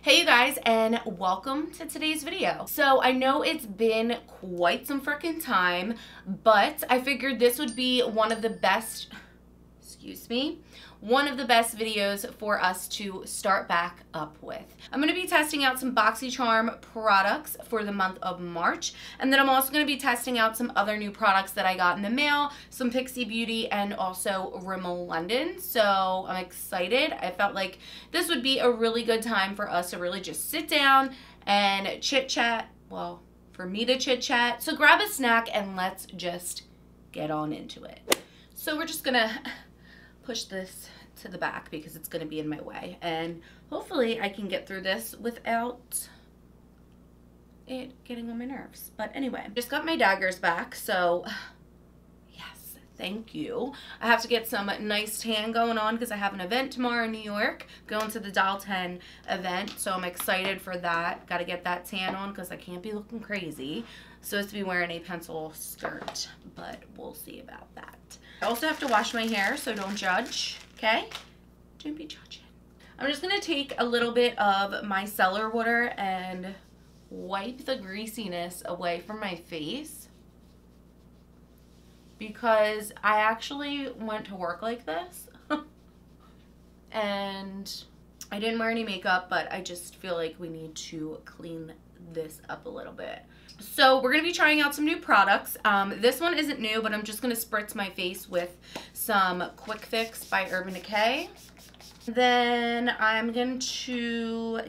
Hey you guys, and welcome to today's video. So I know it's been quite some freaking time, but I figured this would be one of the best, one of the best videos for us to start back up with. I'm going to be testing out some Boxycharm products for the month of March, and then I'm also going to be testing out some other new products that I got in the mail, some Pixie Beauty and also Rimmel London. So I'm excited. I felt like this would be a really good time for us to really just sit down and chit chat. Well, for me to chit chat. So grab a snack and let's just get on into it. So we're just gonna push this to the back because it's going to be in my way, and hopefully I can get through this without it getting on my nerves. But anyway, just got my daggers back, so yes, thank you. I have to get some nice tan going on because I have an event tomorrow in New York, going to the Doll 10 event, so I'm excited for that. Got to get that tan on because I can't be looking crazy. Supposed to be wearing a pencil skirt, but we'll see about that. I also have to wash my hair, so don't judge, okay? Don't be judging. I'm just gonna take a little bit of my cellar water and wipe the greasiness away from my face, because I actually went to work like this and I didn't wear any makeup, but I just feel like we need to clean this up a little bit. So we're going to be trying out some new products. This one isn't new, but I'm just going to spritz my face with some Quick Fix by Urban Decay. Then I'm going to,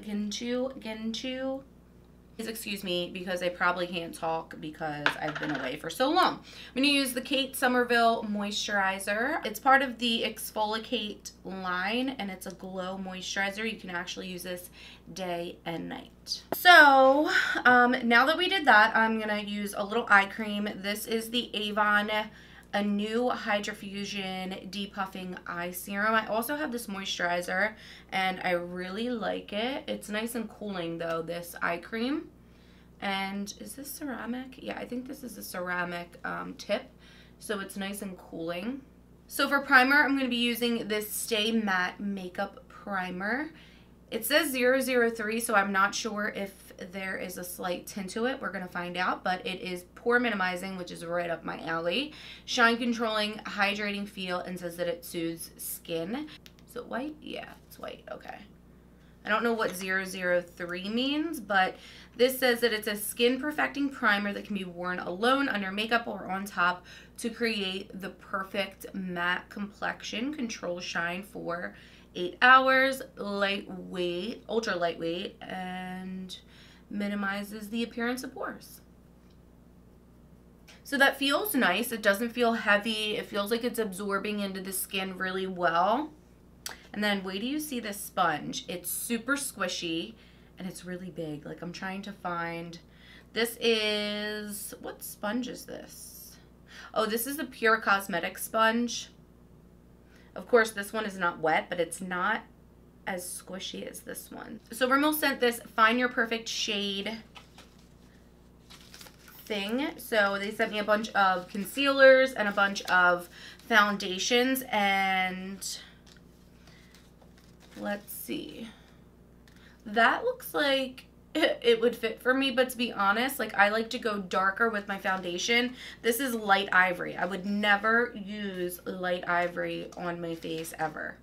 please excuse me because I probably can't talk because I've been away for so long. I'm going to use the Kate Somerville Moisturizer. It's part of the Exfoliate line, and it's a glow moisturizer. You can actually use this day and night. So now that we did that, I'm going to use a little eye cream. This is the Avon A New Hydrofusion Depuffing Eye Serum. I also have this moisturizer, and I really like it. It's nice and cooling, though, this eye cream. And is this ceramic? Yeah, I think this is a ceramic tip, so it's nice and cooling. So for primer, I'm going to be using this Stay Matte Makeup Primer. It says 003, so I'm not sure if there is a slight tint to it. We're going to find out, but it is pore minimizing, which is right up my alley. Shine controlling, hydrating feel, and says that it soothes skin. Is it white? Yeah, it's white. Okay. I don't know what 003 means, but this says that it's a skin perfecting primer that can be worn alone, under makeup, or on top to create the perfect matte complexion. Control shine for 8 hours, lightweight, ultra lightweight, and minimizes the appearance of pores. So that feels nice. It doesn't feel heavy. It feels like it's absorbing into the skin really well. And then wait till you see this sponge. It's super squishy and it's really big. Like, I'm trying to find, this is, what sponge is this? Oh, this is a Pure Cosmetics sponge. Of course, this one is not wet, but it's not as squishy as this one. So Rimmel sent this Find Your Perfect Shade thing. So they sent me a bunch of concealers and a bunch of foundations, and let's see. That looks like it would fit for me, but to be honest, like, I like to go darker with my foundation. This is light ivory. I would never use light ivory on my face ever.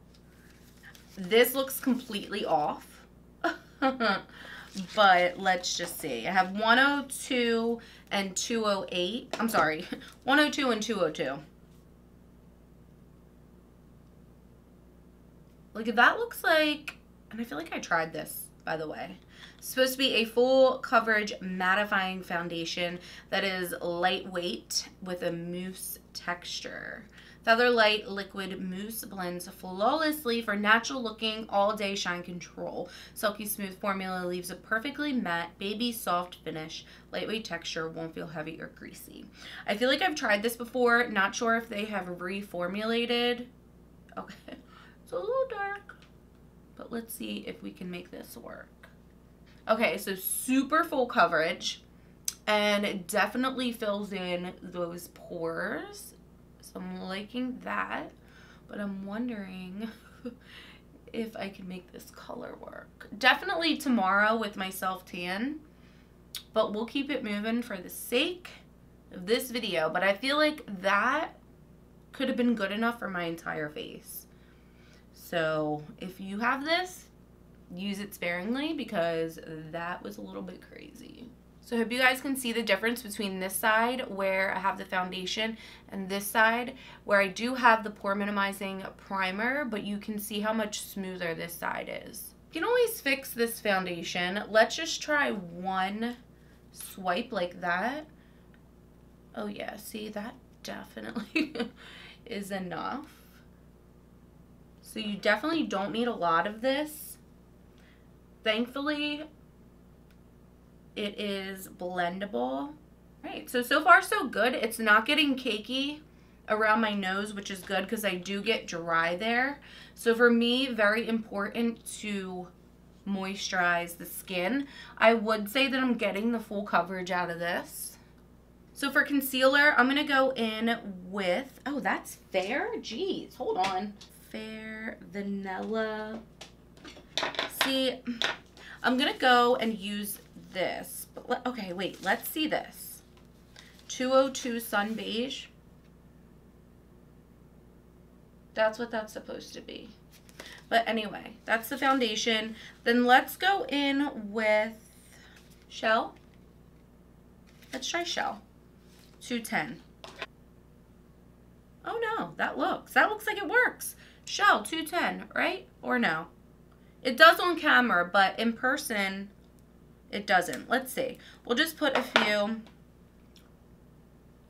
This looks completely off. But let's just see. I have 102 and 208. I'm sorry, 102 and 202. Like, that looks like, and I feel like I tried this, by the way. It's supposed to be a full coverage mattifying foundation that is lightweight with a mousse texture. Feather Light Liquid Mousse blends flawlessly for natural looking all day shine control. Silky smooth formula leaves a perfectly matte, baby soft finish. Lightweight texture, won't feel heavy or greasy. I feel like I've tried this before. Not sure if they have reformulated. Okay, it's a little dark, but let's see if we can make this work. Okay, so super full coverage, and it definitely fills in those pores. So I'm liking that, but I'm wondering if I can make this color work. Definitely tomorrow with my self tan, but we'll keep it moving for the sake of this video. But I feel like that could have been good enough for my entire face. So if you have this, use it sparingly because that was a little bit crazy. So I hope you guys can see the difference between this side where I have the foundation and this side where I do have the pore minimizing primer, but you can see how much smoother this side is. You can always fix this foundation. Let's just try one swipe like that. Oh yeah, see, that definitely is enough. So you definitely don't need a lot of this. Thankfully, it is blendable. Right, so far so good. It's not getting cakey around my nose, which is good because I do get dry there. So for me, very important to moisturize the skin. I would say that I'm getting the full coverage out of this. So for concealer, I'm gonna go in with, oh, that's Fair? Jeez, hold on. Fair Vanilla. See, I'm gonna go and use this, but okay, wait, let's see this. 202 Sun Beige. That's what that's supposed to be. But anyway, that's the foundation. Then let's go in with Shell. Let's try Shell. 210. Oh no, that looks like it works. Shell 210, right? Or no? It does on camera, but in person, it doesn't. Let's see. We'll just put a few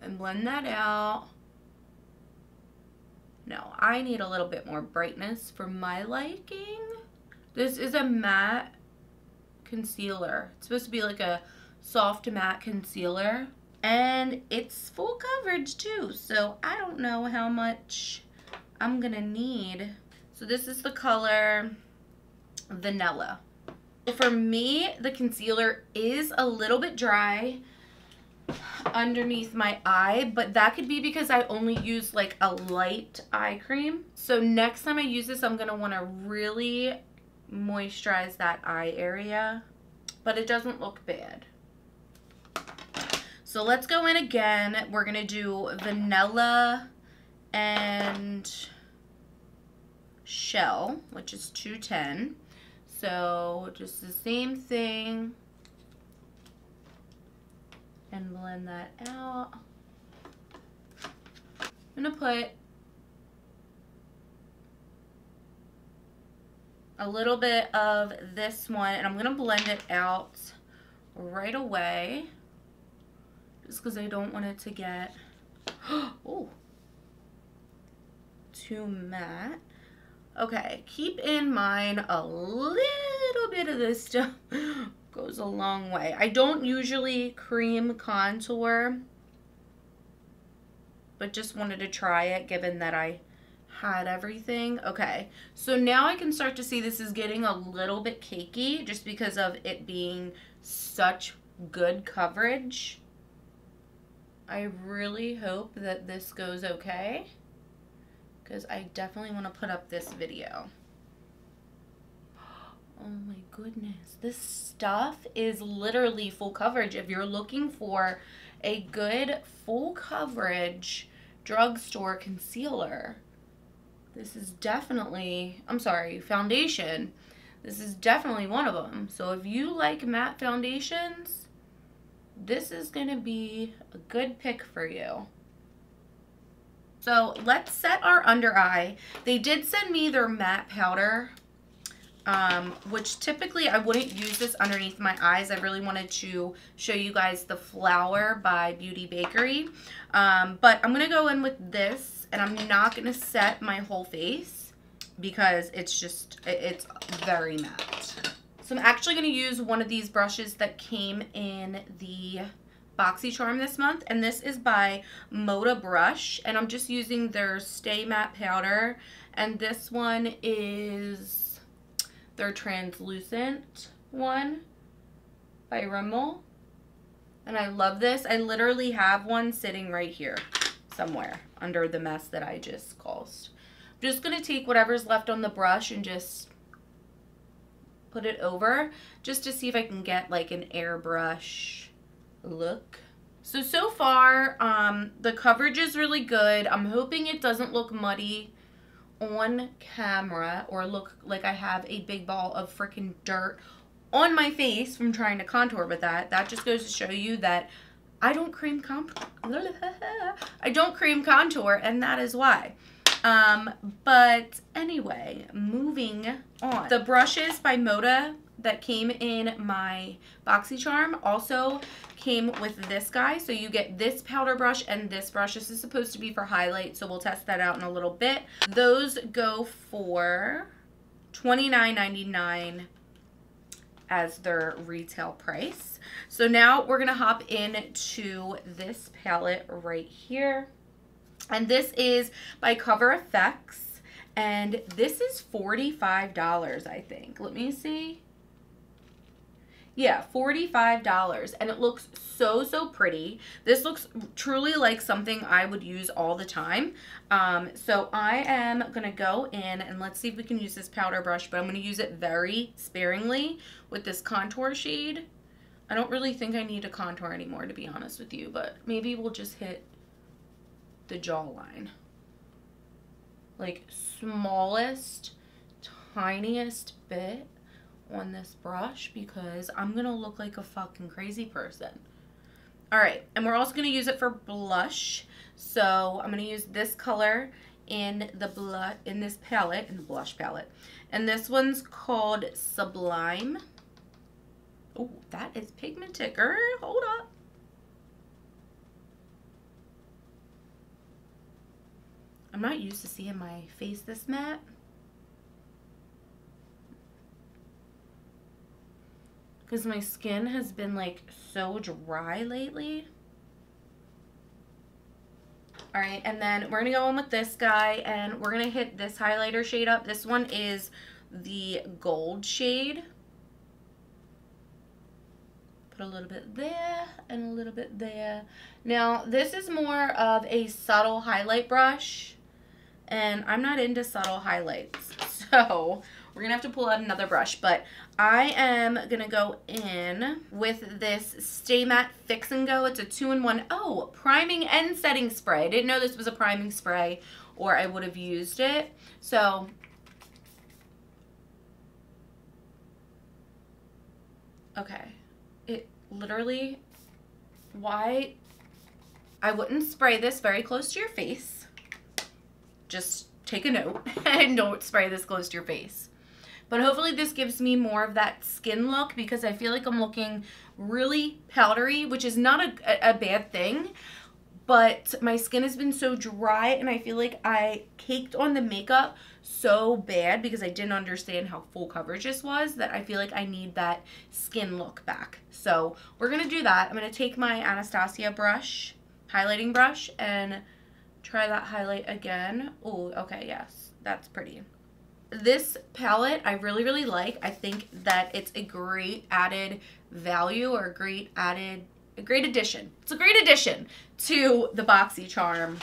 and blend that out. No, I need a little bit more brightness for my liking. This is a matte concealer. It's supposed to be like a soft matte concealer. And it's full coverage too, so I don't know how much I'm gonna need. So this is the color Vanilla. For me, the concealer is a little bit dry underneath my eye, but that could be because I only use like a light eye cream. So next time I use this, I'm gonna wanna really moisturize that eye area, but it doesn't look bad. So let's go in again. We're gonna do Vanilla and Shell, which is 210. So just the same thing and blend that out. I'm gonna put a little bit of this one and I'm gonna blend it out right away just because I don't want it to get oh, too matte. Okay, keep in mind a little bit of this stuff goes a long way. I don't usually cream contour, but just wanted to try it given that I had everything. Okay, so now I can start to see this is getting a little bit cakey just because of it being such good coverage. I really hope that this goes okay, because I definitely want to put up this video. Oh my goodness. This stuff is literally full coverage. If you're looking for a good full coverage drugstore concealer, this is definitely, I'm sorry, foundation. This is definitely one of them. So if you like matte foundations, this is going to be a good pick for you. So let's set our under eye. They did send me their matte powder, which typically I wouldn't use this underneath my eyes. I really wanted to show you guys the Flower by Beauty Bakery. But I'm going to go in with this, and I'm not going to set my whole face because it's very matte. So I'm actually going to use one of these brushes that came in the Boxycharm this month, and this is by Moda Brush, and I'm just using their Stay Matte Powder, and this one is their translucent one by Rimmel, and I love this. I literally have one sitting right here somewhere under the mess that I just caused. I'm just going to take whatever's left on the brush and just put it over just to see if I can get like an airbrush look. So far, the coverage is really good. I'm hoping it doesn't look muddy on camera or look like I have a big ball of freaking dirt on my face from trying to contour with that. That just goes to show you that I don't cream contour. I don't cream contour, and that is why. But anyway, moving on. The brushes by Moda that came in my Boxycharm also came with this guy. So you get this powder brush and this brush. This is supposed to be for highlight, so we'll test that out in a little bit. Those go for $29.99 as their retail price. So now we're gonna hop into this palette right here. And this is by Cover Effects. And this is $45, I think. Let me see. Yeah, $45, and it looks so pretty. This looks truly like something I would use all the time. So I am gonna go in and let's see if we can use this powder brush, but I'm gonna use it very sparingly with this contour shade. I don't really think I need to contour anymore, to be honest with you, but maybe we'll just hit the jawline. Like smallest, tiniest bit on this brush because I'm gonna look like a fucking crazy person. All right, and we're also gonna use it for blush. So I'm gonna use this color in the blush palette, and this one's called Sublime. Oh, that is pigmented, girl. Hold up. I'm not used to seeing my face this matte. Because my skin has been like so dry lately. All right, and then we're gonna go in with this guy and we're gonna hit this highlighter shade up. This one is the gold shade. Put a little bit there and a little bit there. Now, this is more of a subtle highlight brush, and I'm not into subtle highlights, so we're gonna have to pull out another brush, but I am gonna go in with this Stay Matte Fix and Go. It's a 2-in-1. Oh, priming and setting spray. I didn't know this was a priming spray or I would have used it. So okay, it literally, why I wouldn't spray this very close to your face. Just take a note and don't spray this close to your face. But hopefully this gives me more of that skin look because I feel like I'm looking really powdery, which is not a bad thing. But my skin has been so dry and I feel like I caked on the makeup so bad because I didn't understand how full coverage this was that I feel like I need that skin look back. So we're going to do that. I'm going to take my Anastasia brush, highlighting brush, and try that highlight again. Oh, okay, yes, that's pretty. This palette I really like. I think that it's a great added value or a great addition. It's a great addition to the Boxycharm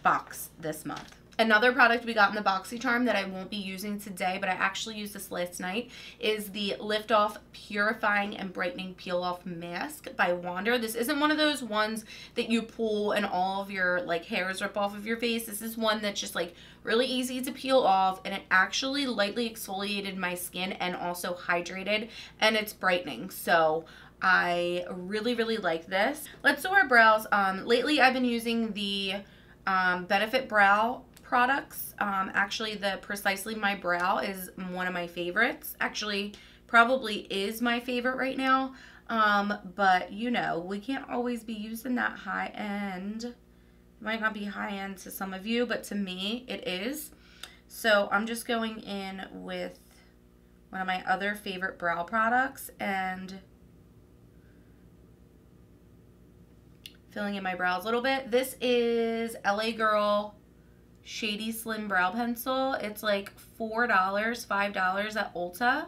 box this month. Another product we got in the Boxycharm that I won't be using today, but I actually used this last night, is the Lift Off Purifying and Brightening Peel Off Mask by Wander. This isn't one of those ones that you pull and all of your like hairs rip off of your face. This is one that's just like really easy to peel off, and it actually lightly exfoliated my skin and also hydrated, and it's brightening. So I really like this. Let's do our brows. Lately I've been using the Benefit Brow products. Actually, the Precisely My Brow is one of my favorites. Actually, probably is my favorite right now. But you know, we can't always be using that high end. It might not be high end to some of you, but to me it is. So I'm just going in with one of my other favorite brow products and filling in my brows a little bit. This is LA Girl Shady Slim Brow Pencil. It's like $4, $5 at Ulta.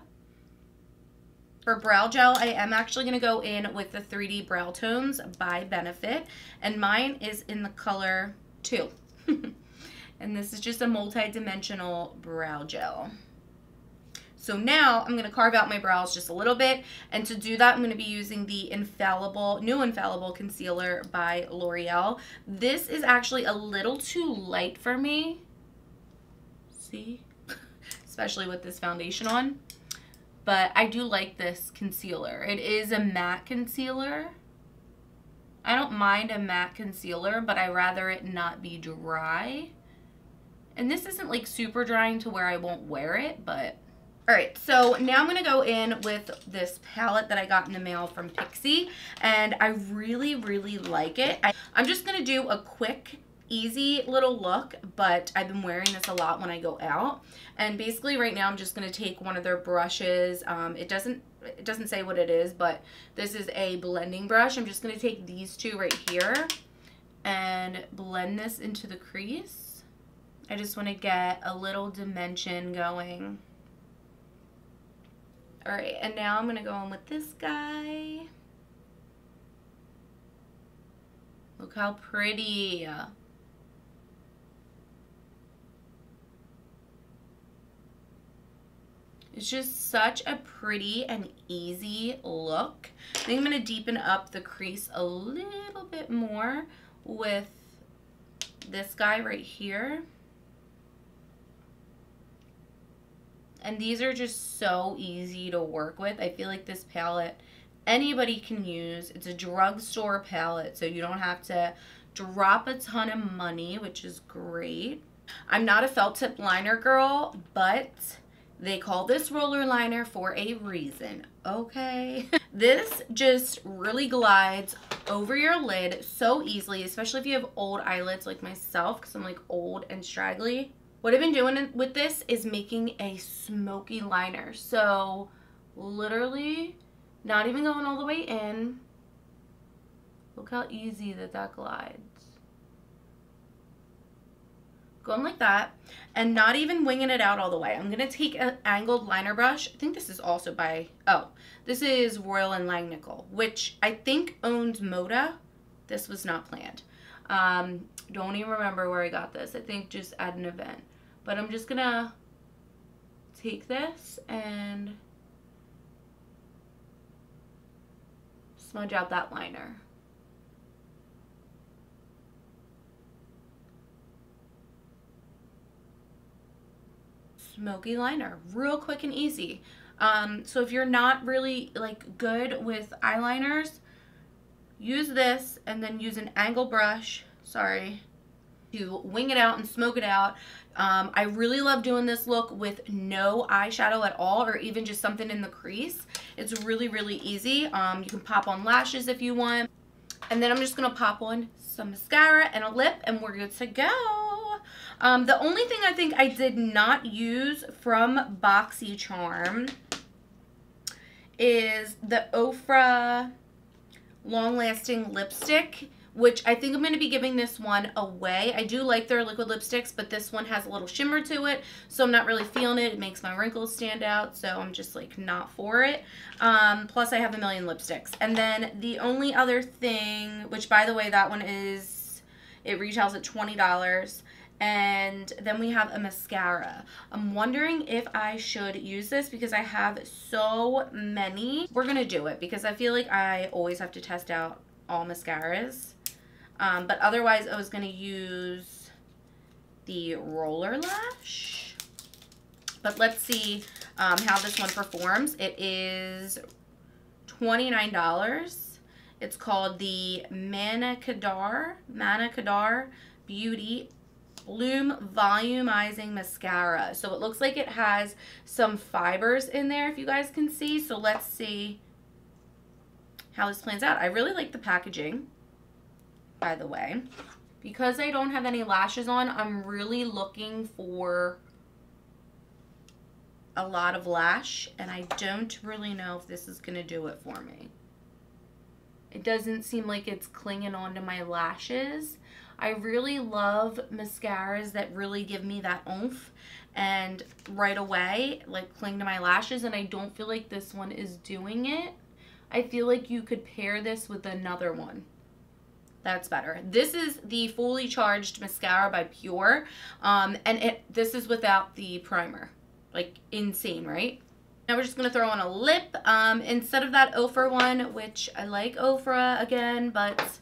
For brow gel, I am actually going to go in with the 3D Brow Tones by Benefit. And mine is in the color 2. And this is just a multi-dimensional brow gel. So now I'm going to carve out my brows just a little bit. And to do that, I'm going to be using the new Infallible Concealer by L'Oreal. This is actually a little too light for me. See? Especially with this foundation on. But I do like this concealer. It is a matte concealer. I don't mind a matte concealer, but I'd rather it not be dry. And this isn't like super drying to where I won't wear it, but... Alright, so now I'm going to go in with this palette that I got in the mail from Pixi, and I really, really like it. I'm just going to do a quick, easy little look, but I've been wearing this a lot when I go out. And basically right now I'm just going to take one of their brushes. It doesn't say what it is, but this is a blending brush. I'm just going to take these two right here and blend this into the crease. I just want to get a little dimension going. Alright, and now I'm going to go in with this guy. Look how pretty. It's just such a pretty and easy look. I think I'm going to deepen up the crease a little bit more with this guy right here. And these are just so easy to work with. I feel like this palette anybody can use. It's a drugstore palette, so you don't have to drop a ton of money, which is great. I'm not a felt tip liner girl, but they call this roller liner for a reason, okay? This just really glides over your lid so easily, especially if you have old eyelids like myself, because I'm like old and straggly. What I've been doing with this is making a smoky liner. So literally not even going all the way in. Look how easy that glides. Going like that and not even winging it out all the way. I'm going to take an angled liner brush. I think this is also by, this is Royal & Langnickel, which I think owns Moda. This was not planned. Don't even remember where I got this. I think just at an event. But I'm just gonna take this and smudge out that liner. Smoky liner, real quick and easy. So if you're not really like good with eyeliners, use this and then use an angle brush, to wing it out and smoke it out. I really love doing this look with no eyeshadow at all, or even just something in the crease. It's really, really easy. You can pop on lashes if you want. And then I'm just going to pop on some mascara and a lip, and we're good to go. The only thing I think I did not use from Boxycharm is the Ofra Long Lasting Lipstick, which I think I'm going to be giving this one away. I do like their liquid lipsticks, but this one has a little shimmer to it, so I'm not really feeling it. It makes my wrinkles stand out, so I'm just like not for it. Plus I have a million lipsticks. And then the only other thing, which by the way, that one is, it retails at $20. And then we have a mascara. I'm wondering if I should use this because I have so many. We're going to do it because I feel like I always have to test out all mascaras. But otherwise, I was going to use the Roller Lash. But let's see how this one performs. It is $29. It's called the Manakadar Beauty Bloom Volumizing Mascara. So it looks like it has some fibers in there, if you guys can see. So let's see how this plans out. I really like the packaging, by the way. Because I don't have any lashes on, I'm really looking for a lot of lash, and I don't really know if this is going to do it for me. It doesn't seem like it's clinging onto my lashes. I really love mascaras that really give me that oomph and right away like cling to my lashes, and I don't feel like this one is doing it. I feel like you could pair this with another one. That's better. This is the Fully Charged Mascara by Pure. And this is without the primer. Like, insane, right? Now we're just going to throw on a lip. Instead of that Ofra one, which I like Ofra again, but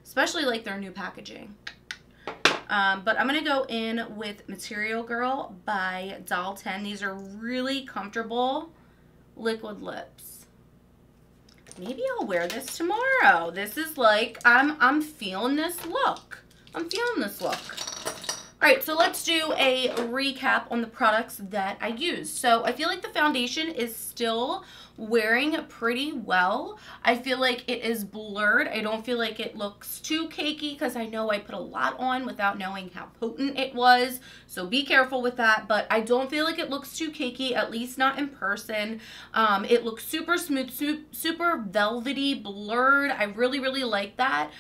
especially like their new packaging. But I'm going to go in with Material Girl by Doll 10. These are really comfortable liquid lips. Maybe I'll wear this tomorrow. This is like, I'm feeling this look. I'm feeling this look. All right, so let's do a recap on the products that I used. So I feel like the foundation is still wearing pretty well. I feel like it is blurred. I don't feel like it looks too cakey because I know I put a lot on without knowing how potent it was. So be careful with that. But I don't feel like it looks too cakey, at least not in person. It looks super smooth, super velvety, blurred. I really, really like that.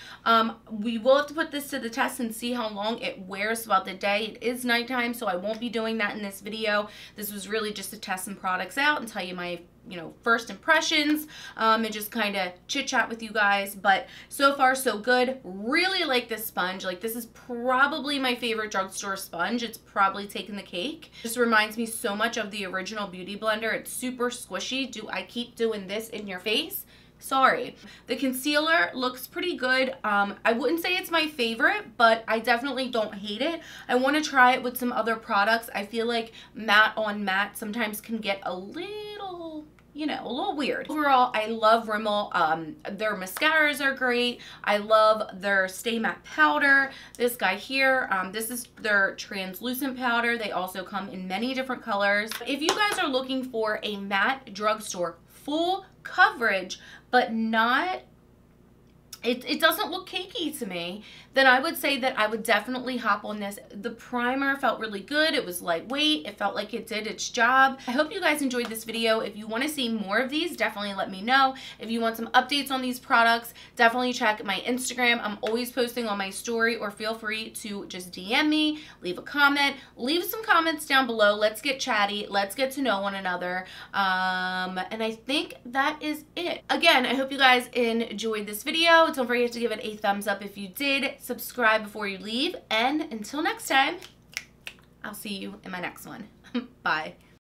We will have to put this to the test and see how long it wears throughout the day. It is nighttime, so I won't be doing that in this video. This was really just to test some products out and tell you my first impressions, and just kind of chit chat with you guys. But so far so good. Really like this sponge. Like, this is probably my favorite drugstore sponge. It's probably taken the cake. Just reminds me so much of the original Beauty Blender. It's super squishy. Do I keep doing this in your face? Sorry. The concealer looks pretty good. I wouldn't say it's my favorite, but I definitely don't hate it. I want to try it with some other products. I feel like matte on matte sometimes can get a little, a little weird. Overall, I love Rimmel. Their mascaras are great. I love their Stay Matte powder. This guy here, this is their translucent powder. They also come in many different colors. If you guys are looking for a matte drugstore full coverage, but not, it doesn't look cakey to me, then I would say that I would definitely hop on this. The primer felt really good. It was lightweight. It felt like it did its job. I hope you guys enjoyed this video. If you want to see more of these, definitely let me know. If you want some updates on these products, definitely check my Instagram. I'm always posting on my story, or feel free to just DM me, leave a comment, leave some comments down below. Let's get chatty. Let's get to know one another. And I think that is it. Again, I hope you guys enjoyed this video. Don't forget to give it a thumbs up if you did. Subscribe before you leave, and until next time, I'll see you in my next one. Bye.